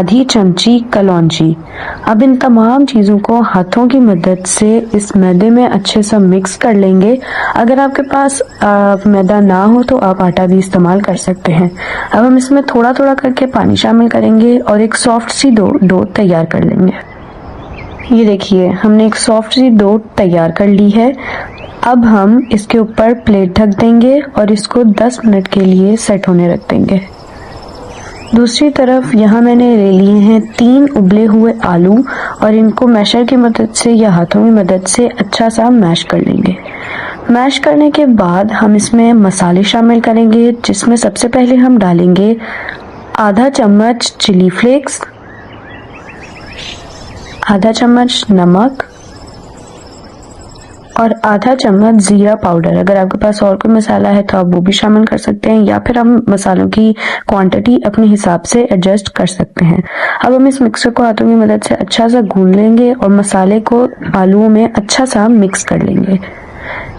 आधी चमची कलौंजी। अब इन तमाम चीज़ों को हाथों की मदद से इस मैदे में अच्छे से मिक्स कर लेंगे। अगर आपके पास मैदा ना हो तो आप आटा भी इस्तेमाल कर सकते हैं। अब हम इसमें थोड़ा थोड़ा करके पानी शामिल करेंगे और एक सॉफ्ट सी डो तैयार कर लेंगे। ये देखिए, हमने एक सॉफ्ट सी डो तैयार कर ली है। अब हम इसके ऊपर प्लेट ढक देंगे और इसको 10 मिनट के लिए सेट होने रख देंगे। दूसरी तरफ यहाँ मैंने ले लिए हैं 3 उबले हुए आलू और इनको मैशर की मदद से या हाथों की मदद से अच्छा सा मैश कर लेंगे। मैश करने के बाद हम इसमें मसाले शामिल करेंगे, जिसमें सबसे पहले हम डालेंगे आधा चम्मच चिली फ्लेक्स, आधा चम्मच नमक और आधा चम्मच जीरा पाउडर। अगर आपके पास और कोई मसाला है तो आप वो भी शामिल कर सकते हैं, या फिर हम मसालों की क्वांटिटी अपने हिसाब से एडजस्ट कर सकते हैं। अब हम इस मिक्सर को हाथों की मदद से अच्छा सा गूंद लेंगे और मसाले को आलूओं में अच्छा सा मिक्स कर लेंगे।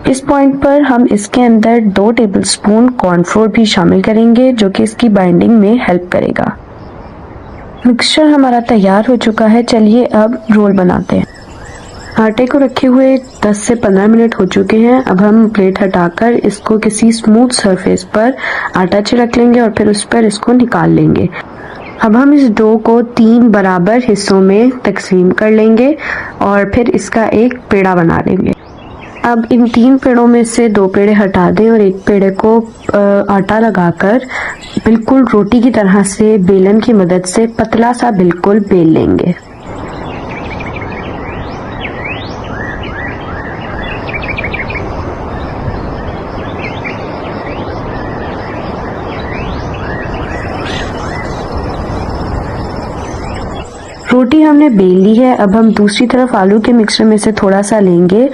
इस पॉइंट पर हम इसके अंदर 2 टेबलस्पून कॉर्नफ्लोर भी शामिल करेंगे, जो कि इसकी बाइंडिंग में हेल्प करेगा। मिक्सचर हमारा तैयार हो चुका है। चलिए अब रोल बनाते हैं। आटे को रखे हुए 10 से 15 मिनट हो चुके हैं। अब हम प्लेट हटाकर इसको किसी स्मूथ सरफेस पर आटा छिड़क लेंगे और फिर उस पर इसको निकाल लेंगे। अब हम इस डो को 3 बराबर हिस्सों में तकसीम कर लेंगे और फिर इसका एक पेड़ा बना लेंगे। अब इन 3 पेड़ों में से 2 पेड़े हटा दें और एक पेड़े को आटा लगाकर बिल्कुल रोटी की तरह से बेलन की मदद से पतला सा बिल्कुल बेल लेंगे। रोटी हमने बेल ली है। अब हम दूसरी तरफ आलू के मिक्सचर में से थोड़ा सा लेंगे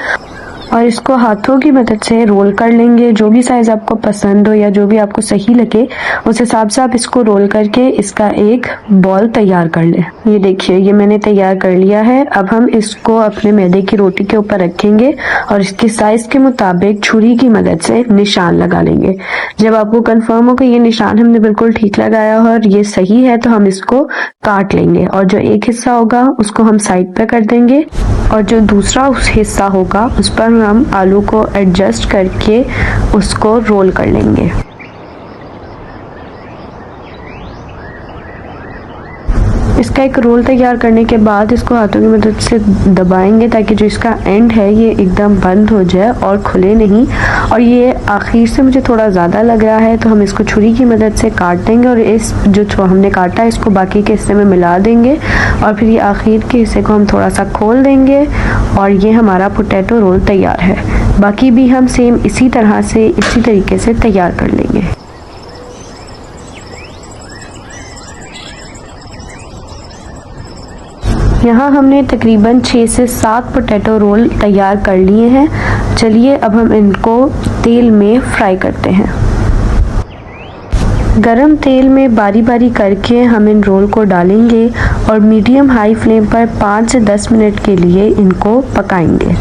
और इसको हाथों की मदद से रोल कर लेंगे। जो भी साइज आपको पसंद हो या जो भी आपको सही लगे उस हिसाब से आप इसको रोल करके इसका एक बॉल तैयार कर लें। ये देखिए, ये मैंने तैयार कर लिया है। अब हम इसको अपने मैदे की रोटी के ऊपर रखेंगे और इसके साइज के मुताबिक छुरी की मदद से निशान लगा लेंगे। जब आपको कंफर्म हो कि ये निशान हमने बिल्कुल ठीक लगाया और ये सही है तो हम इसको काट लेंगे और जो एक हिस्सा होगा उसको हम साइड पे कर देंगे और जो दूसरा हिस्सा होगा उस पर हम आलू को एडजस्ट करके उसको रोल कर लेंगे। इसका एक रोल तैयार करने के बाद इसको हाथों की मदद से दबाएंगे ताकि जो इसका एंड है ये एकदम बंद हो जाए और खुले नहीं। और ये आखिर से मुझे थोड़ा ज़्यादा लग रहा है तो हम इसको छुरी की मदद से काट देंगे और इस जो हमने काटा है इसको बाकी के हिस्से में मिला देंगे और फिर ये आखिर के हिस्से को हम थोड़ा सा खोल देंगे और ये हमारा पोटैटो रोल तैयार है। बाकी भी हम सेम इसी तरीके से तैयार कर लेंगे। यहाँ हमने तकरीबन 6 से 7 पोटैटो रोल तैयार कर लिए हैं। चलिए अब हम इनको तेल में फ्राई करते हैं। गरम तेल में बारी बारी करके हम इन रोल को डालेंगे और मीडियम हाई फ्लेम पर 5 से 10 मिनट के लिए इनको पकाएंगे।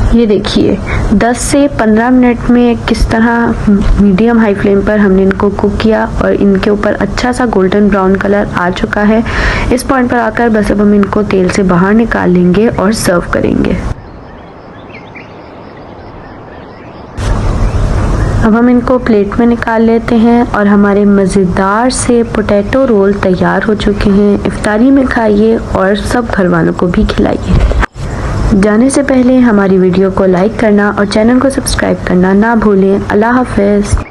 ये देखिए 10 से 15 मिनट में किस तरह मीडियम हाई फ्लेम पर हमने इनको कुक किया और इनके ऊपर अच्छा सा गोल्डन ब्राउन कलर आ चुका है। इस पॉइंट पर आकर बस अब हम इनको तेल से बाहर निकाल लेंगे और सर्व करेंगे। अब हम इनको प्लेट में निकाल लेते हैं और हमारे मज़ेदार से पोटैटो रोल तैयार हो चुके हैं। इफ्तारी में खाइए और सब घर वालों को भी खिलाइए। जाने से पहले हमारी वीडियो को लाइक करना और चैनल को सब्सक्राइब करना ना भूलें। अल्लाह हाफ़िज़।